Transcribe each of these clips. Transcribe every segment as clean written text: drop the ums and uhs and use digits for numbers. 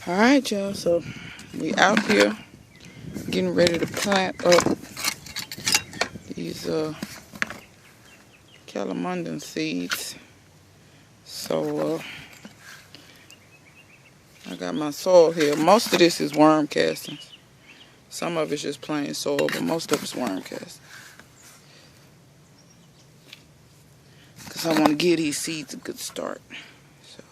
Alright, y'all, so we out here getting ready to plant up these Calamondin seeds. So I got my soil here. Most of this is worm castings. Some of it's just plain soil, but most of it's worm castings. Because I want to give these seeds a good start. So.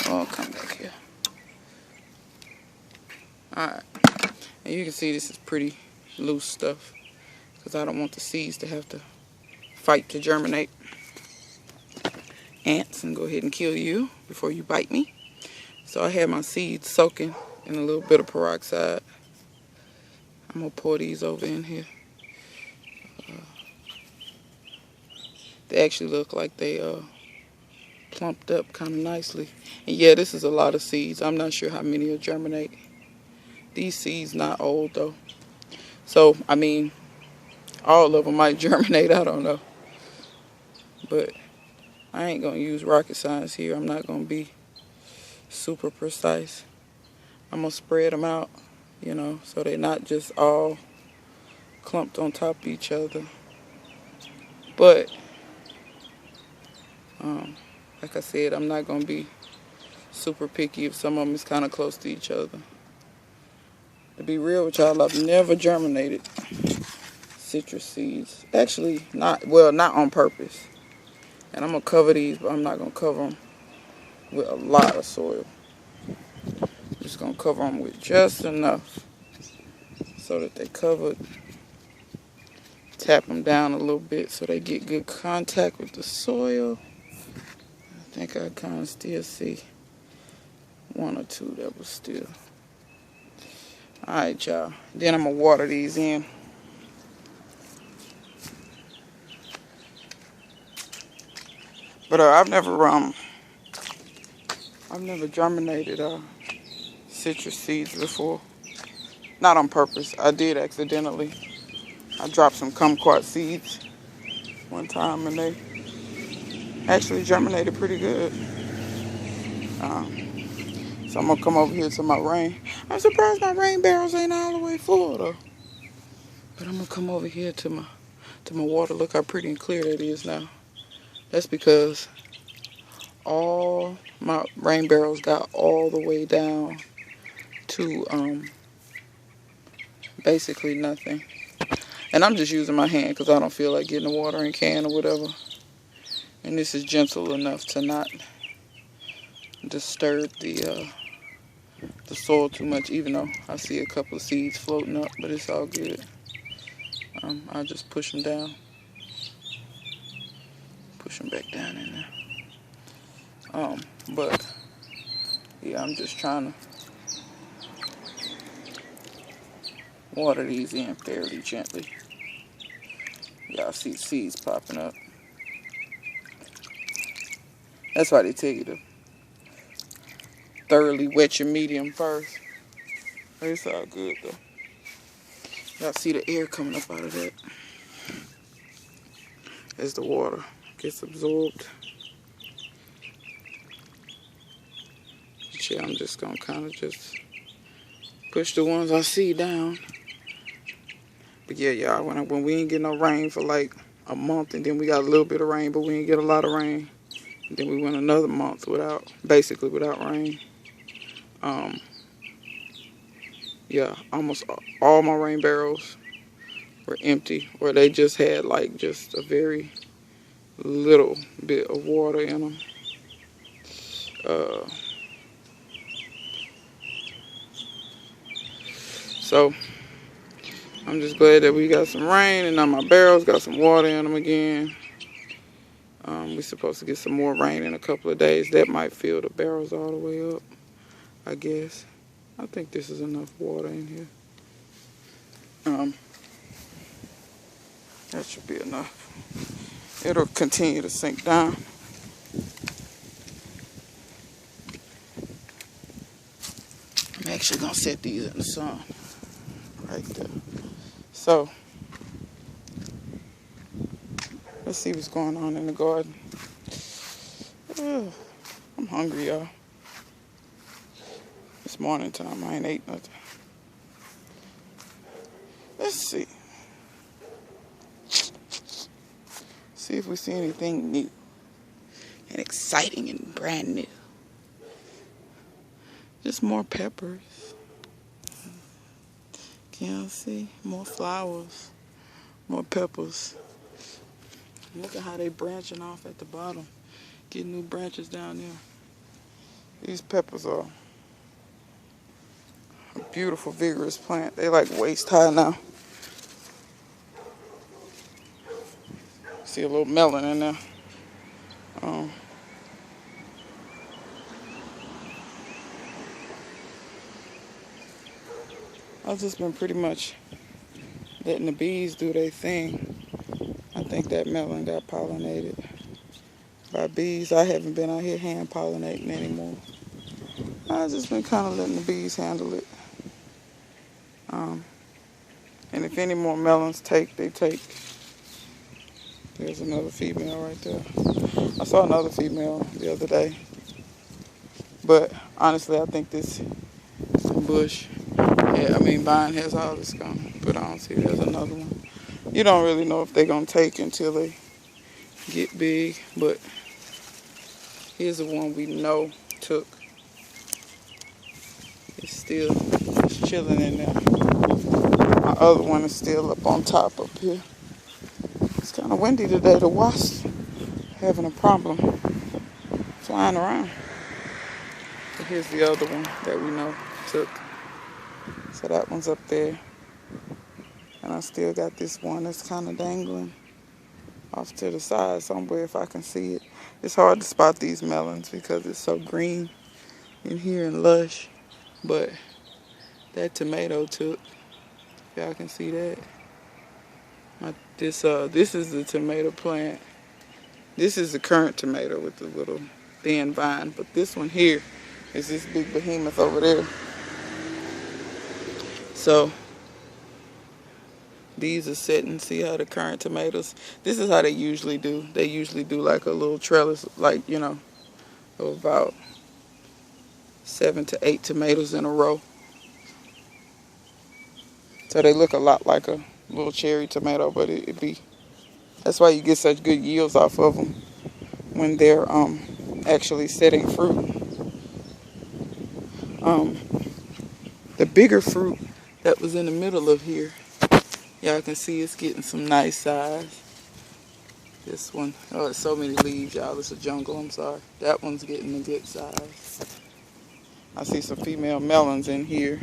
I'll come back here. Alright. And you can see this is pretty loose stuff. Because I don't want the seeds to have to fight to germinate. Ants, and go ahead and kill you before you bite me. So I had my seeds soaking in a little bit of peroxide. I'm going to pour these over in here. They actually look like they plumped up kind of nicely. And yeah, this is a lot of seeds. I'm not sure how many will germinate. These seeds not old though. So, I mean, all of them might germinate. I don't know. But I ain't going to use rocket science here. I'm not going to be super precise. I'm going to spread them out, you know, so they're not just all clumped on top of each other. But, like I said, I'm not going to be super picky if some of them is kind of close to each other. To be real with y'all, I've never germinated citrus seeds. Actually, not on purpose. And I'm going to cover these, but I'm not going to cover them with a lot of soil. I'm just going to cover them with just enough so that they covered. Tap them down a little bit so they get good contact with the soil. I think I kind of still see one or two that was still. Alright, y'all. Then I'm going to water these in. But I've never germinated citrus seeds before. Not on purpose. I did accidentally. I dropped some kumquat seeds one time and they actually germinated pretty good. So I'm gonna come over here to my rain. I'm surprised my rain barrels ain't all the way full though. But I'm gonna come over here to my water. Look how pretty and clear that is now. That's because all my rain barrels got all the way down to basically nothing. And I'm just using my hand because I don't feel like getting a watering can or whatever. And this is gentle enough to not disturb the soil too much, even though I see a couple of seeds floating up, but it's all good. I'll just push them down. Push them back down in there. But yeah, I'm just trying to water these in fairly gently. Y'all see seeds popping up. That's why they tell you to thoroughly wet your medium first. But it's all good though. Y'all see the air coming up out of that as the water gets absorbed. But yeah, I'm just gonna kind of just push the ones I see down. But yeah, y'all, when we ain't get no rain for like a month, and then we got a little bit of rain, but we ain't get a lot of rain. And then we went another month basically without rain. Yeah, almost all my rain barrels were empty, or they just had like just a very little bit of water in them. So I'm just glad that we got some rain and now my barrels got some water in them again. We're supposed to get some more rain in a couple of days. That might fill the barrels all the way up, I guess. I think this is enough water in here. That should be enough. It'll continue to sink down. I'm actually gonna set these in the sun right there. So Let's see what's going on in the garden. Ugh, I'm hungry, y'all. It's morning time. I ain't ate nothing. Let's see. See if we see anything new and exciting and brand new. Just more peppers. Can y'all see? More flowers. More peppers. Look at how they branching off at the bottom. Getting new branches down there. These peppers are a beautiful, vigorous plant. They like waist high now. See a little melon in there. I've just been pretty much letting the bees do their thing. I think that melon got pollinated by bees. I haven't been out here hand pollinating anymore. I've just been kind of letting the bees handle it. And if any more melons take, they take. There's another female right there. I saw another female the other day. But honestly, I think this bush, vine has all this gone. But I don't see there's another one. You don't really know if they're going to take until they get big. But here's the one we know took. It's still chilling in there. My other one is still up on top up here. It's kind of windy today. The wasps having a problem flying around. But here's the other one that we know took. So that one's up there. And I still got this one that's kind of dangling off to the side somewhere if I can see it. It's hard to spot these melons because it's so green in here and lush. But that tomato took. If y'all can see that. This is the tomato plant. This is the current tomato with the little thin vine. But this one here is this big behemoth over there. So these are setting. See how the current tomatoes. This is how they usually do. They usually do like a little trellis, like, of about 7 to 8 tomatoes in a row. So they look a lot like a little cherry tomato, but that's why you get such good yields off of them when they're actually setting fruit. The bigger fruit that was in the middle of here, y'all can see it's getting some nice size. This one, oh, it's so many leaves, y'all. It's a jungle, I'm sorry. That one's getting a good size. I see some female melons in here.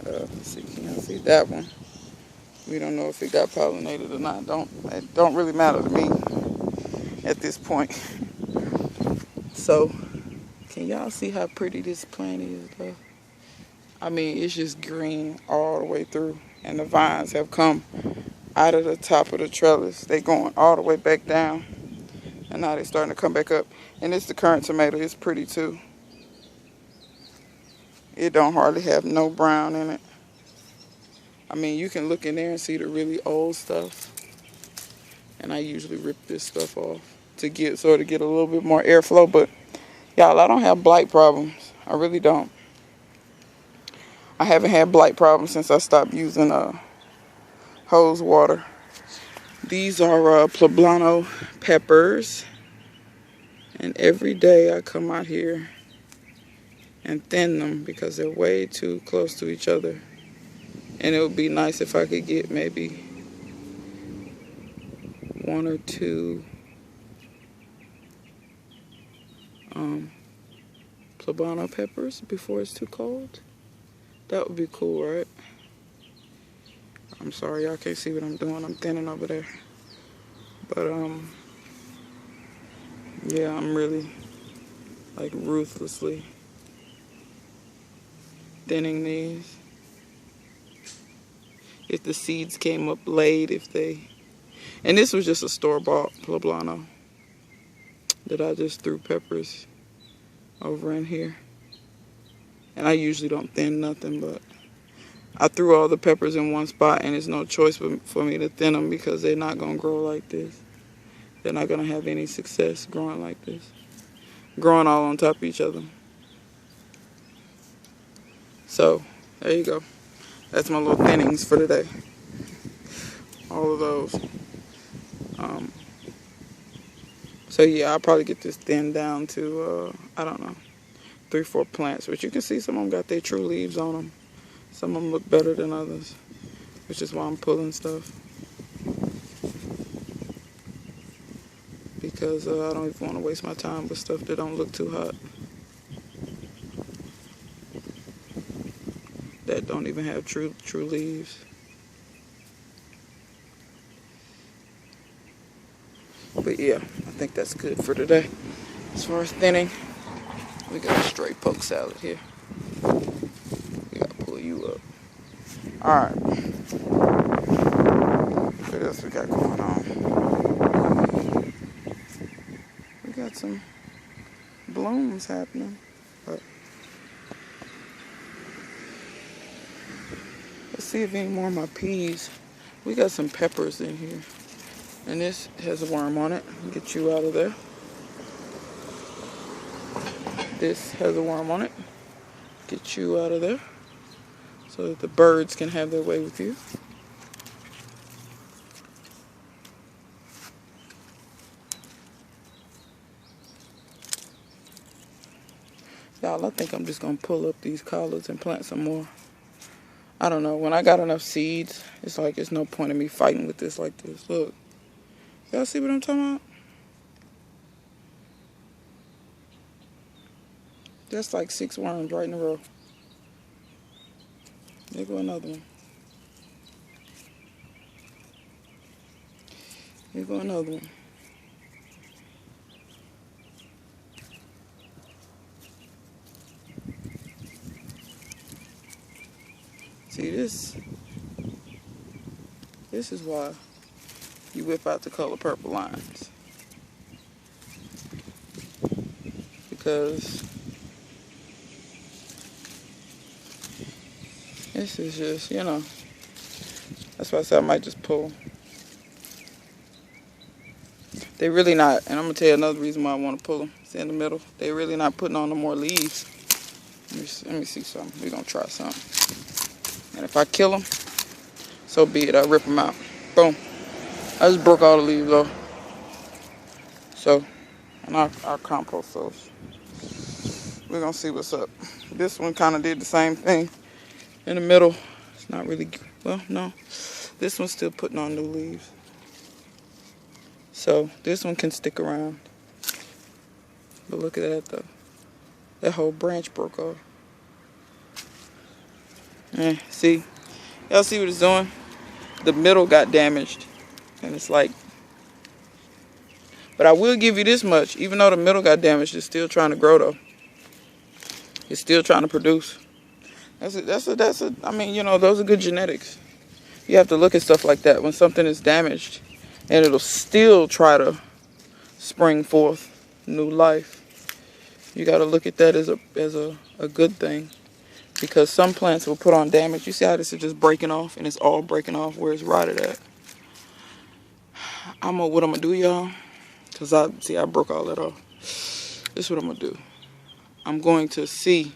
Let's see, can y'all see that one? We don't know if it got pollinated or not. It don't really matter to me at this point. So, can y'all see how pretty this plant is, though? It's just green all the way through. And the vines have come out of the top of the trellis. They going all the way back down. And now they're starting to come back up. And it's the current tomato. It's pretty, too. It don't hardly have no brown in it. You can look in there and see the really old stuff. And I usually rip this stuff off to get a little bit more airflow. But, y'all, I don't have blight problems. I really don't. I haven't had blight problems since I stopped using hose water. These are poblano peppers. And every day I come out here and thin them because they're way too close to each other. And it would be nice if I could get maybe 1 or 2 poblano peppers before it's too cold. That would be cool, right? I'm sorry, y'all can't see what I'm doing. I'm thinning over there. But, yeah, I'm really, ruthlessly thinning these. If the seeds came up late, and this was just a store-bought poblano that I just threw peppers over in here. And I usually don't thin nothing, but I threw all the peppers in one spot, and it's no choice for me to thin them because they're not going to grow like this. They're not going to have any success growing like this. Growing all on top of each other. So, there you go. That's my little thinnings for today. All of those. So yeah, I'll probably get this thinned down to, I don't know, 3-4 plants. But you can see some of them got their true leaves on them. Some of them look better than others, which is why I'm pulling stuff. Because I don't even want to waste my time with stuff that don't look too hot. That don't even have true leaves. But yeah, I think that's good for today. As far as thinning, we got a straight poke salad here. We gotta pull you up. Alright. What else we got going on? We got some blooms happening. But let's see if any more of my peas. We got some peppers in here. And this has a worm on it. Get you out of there. This has a worm on it. Get you out of there. So that the birds can have their way with you. Y'all, I think I'm just going to pull up these collards and plant some more. I don't know. When I got enough seeds, it's like there's no point in me fighting with this like this. Look. Y'all see what I'm talking about? That's like 6 worms right in a row. There go another one. There go another one. See, this is why you whip out the color purple lines. Because this is just, you know, that's why I said I might just pull. They're really not, and I'm going to tell you another reason why I want to pull them. It's in the middle. They're really not putting on no more leaves. Let me see something. We're going to try something. And if I kill them, so be it. I'll rip them out. Boom. I just broke all the leaves off. So, and I'll compost those. We're going to see what's up. This one kind of did the same thing. In the middle, it's not really, well, no. This one's still putting on new leaves. So, this one can stick around. But look at that, though. That whole branch broke off. See? Y'all see what it's doing? The middle got damaged. And it's like, but I will give you this much. Even though the middle got damaged, it's still trying to grow, though. It's still trying to produce. I mean, you know, those are good genetics. You have to look at stuff like that when something is damaged and it'll still try to spring forth new life. You got to look at that as a good thing, because some plants will put on damage. You see how this is just breaking off, and it's all breaking off where it's rotted at. What I'm gonna do, y'all, because I broke all that off. This is what I'm gonna do. I'm going to see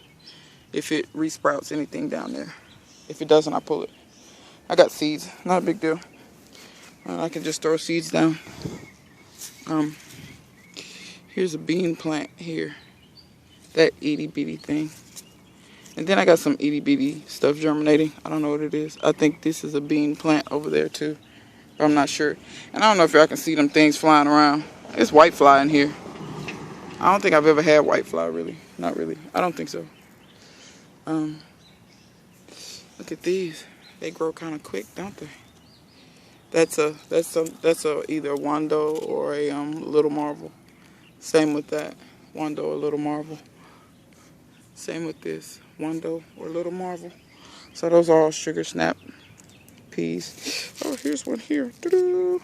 if it resprouts anything down there. If it doesn't, I pull it. I got seeds, not a big deal. I can just throw seeds down. Here's a bean plant here. That itty bitty thing. And then I got some itty bitty stuff germinating. I don't know what it is. I think this is a bean plant over there too. But I'm not sure. And I don't know if y'all can see them things flying around. It's whitefly in here. I don't think I've ever had whitefly, really. Not really. I don't think so. Look at these. They grow kind of quick, don't they? That's a either a Wando or a Little Marvel. Same with that. Wando or Little Marvel. Same with this. Wando or Little Marvel. So those are all sugar snap peas. Oh, here's one here. Doo-doo.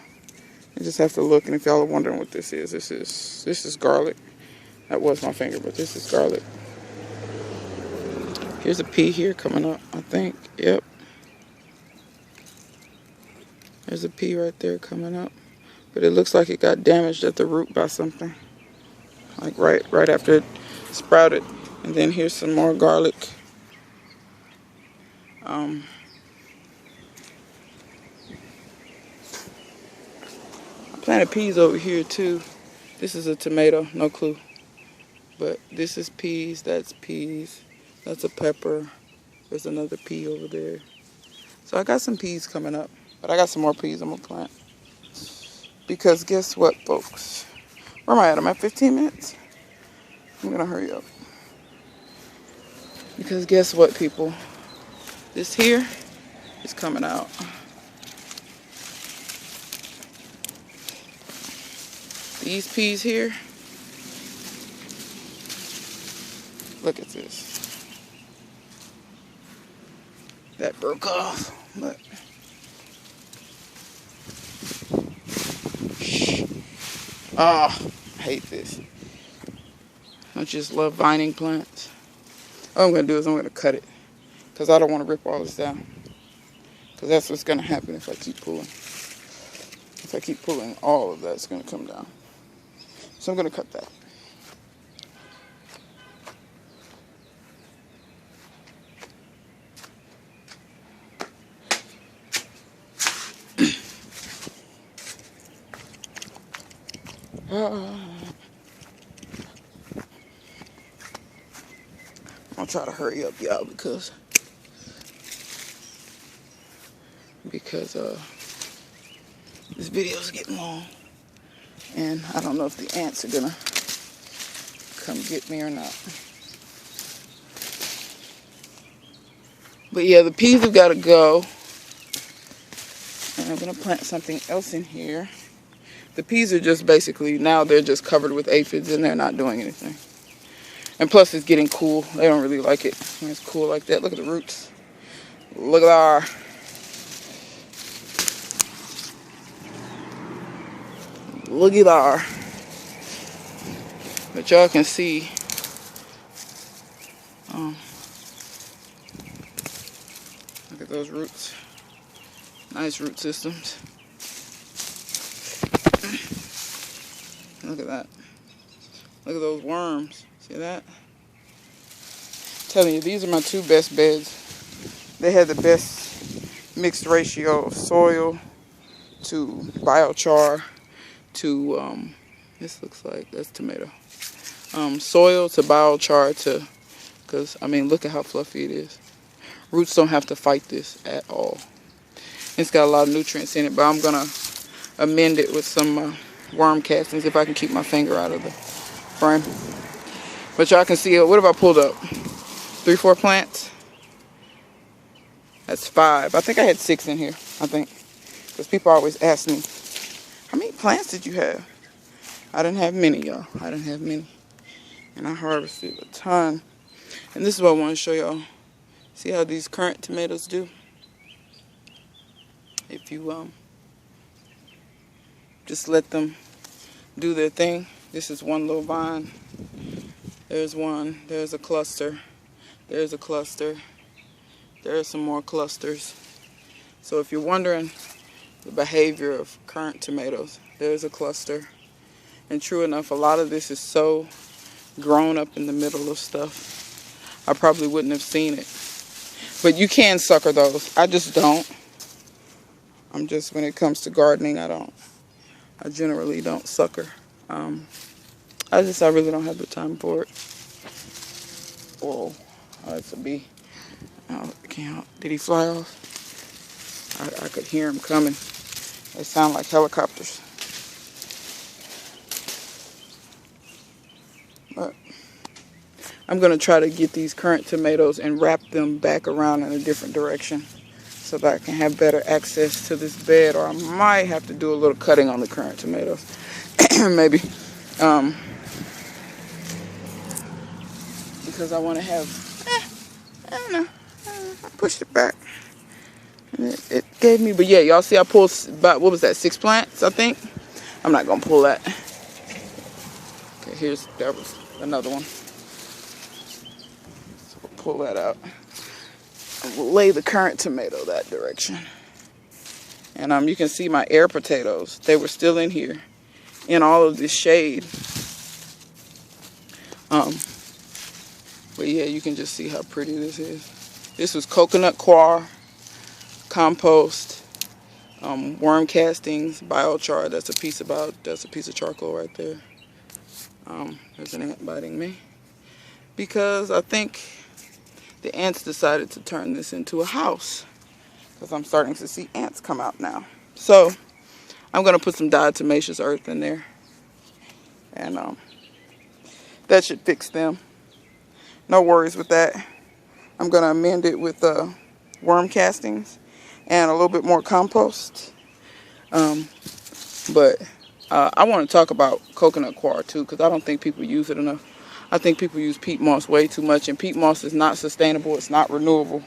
You just have to look, and if y'all are wondering what this is garlic. That was my finger, but this is garlic. Here's a pea here coming up, I think. Yep. There's a pea right there coming up. But it looks like it got damaged at the root by something. Like right after it sprouted. And then here's some more garlic. I planted peas over here too. This is a tomato, no clue. But this is peas, that's a pepper. There's another pea over there. So I got some peas coming up. But I got some more peas I'm gonna plant. Because guess what, folks? Where am I at? I'm at 15 minutes? I'm gonna hurry up. Because guess what, people? This here is coming out. These peas here. Look at this. That broke off, but I hate this. I just love vining plants. All I'm gonna do is I'm gonna cut it because I don't want to rip all this down. Because that's what's gonna happen if I keep pulling. If I keep pulling, all of that's gonna come down. So I'm gonna cut that. I'll try to hurry up, y'all, because this video is getting long, and I don't know if the ants are gonna come get me or not. But yeah, the peas have got to go, and I'm gonna plant something else in here. The peas are just basically, now they're just covered with aphids and they're not doing anything. And plus it's getting cool. They don't really like it when it's cool like that. Look at the roots. Look at our. Look at our. But y'all can see. Look at those roots. Nice root systems. Look at that. Look at those worms. See that? I'm telling you, these are my two best beds. They had the best mixed ratio of soil to biochar to, this looks like, that's tomato. Soil to biochar to, because, I mean, look at how fluffy it is. Roots don't have to fight this at all. It's got a lot of nutrients in it, but I'm going to amend it with some worm castings if I can keep my finger out of the frame. But y'all can see, what have I pulled up? 3, 4 plants? That's 5. I think I had 6 in here, I think. Because people always ask me, how many plants did you have? I didn't have many, y'all. I didn't have many. And I harvested a ton. And this is what I want to show y'all. See how these currant tomatoes do? If you just let them do their thing. This is one little vine. There's one. There's a cluster. There's a cluster. There are some more clusters. So if you're wondering the behavior of currant tomatoes, there's a cluster. And true enough, a lot of this is so grown up in the middle of stuff, I probably wouldn't have seen it. But you can sucker those. I just don't. When it comes to gardening, I generally don't sucker. I really don't have the time for it. Whoa, that's a bee. Oh, did he fly off? I could hear him coming. They sound like helicopters. But I'm going to try to get these currant tomatoes and wrap them back around in a different direction so that I can have better access to this bed, or I might have to do a little cutting on the currant tomatoes. Maybe. Because I want to have, I don't know, I pushed it back. And it gave me, but yeah, y'all see I pulled about, what was that, 6 plants, I think? I'm not going to pull that. Okay, that was another one. So we'll pull that out. And we'll lay the currant tomato that direction. And you can see my air potatoes. They were still in here in all of this shade. But yeah, you can just see how pretty this is. This was coconut coir, compost, worm castings, biochar. That's a piece of charcoal right there. There's an ant biting me because I think the ants decided to turn this into a house, because I'm starting to see ants come out now. So I'm gonna put some diatomaceous earth in there, and that should fix them. No worries with that. I'm gonna amend it with worm castings and a little bit more compost. But I want to talk about coconut coir too, because I don't think people use it enough. I think people use peat moss way too much, and peat moss is not sustainable. It's not renewable.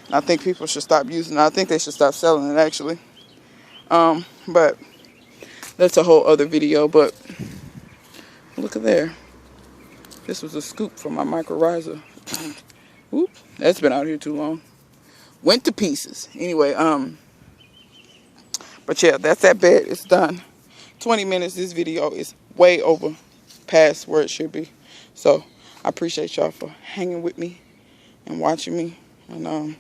And I think people should stop using it. I think they should stop selling it, actually. But that's a whole other video. But look at there. This was a scoop from my mycorrhiza. Oop, that's been out here too long. Went to pieces. Anyway, but yeah, that's that bed. It's done. 20 minutes. This video is way over past where it should be. So I appreciate y'all for hanging with me and watching me. And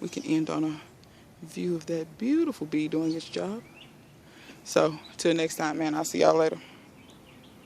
we can end on a view of that beautiful bee doing its job. So till next time, man, I'll see y'all later.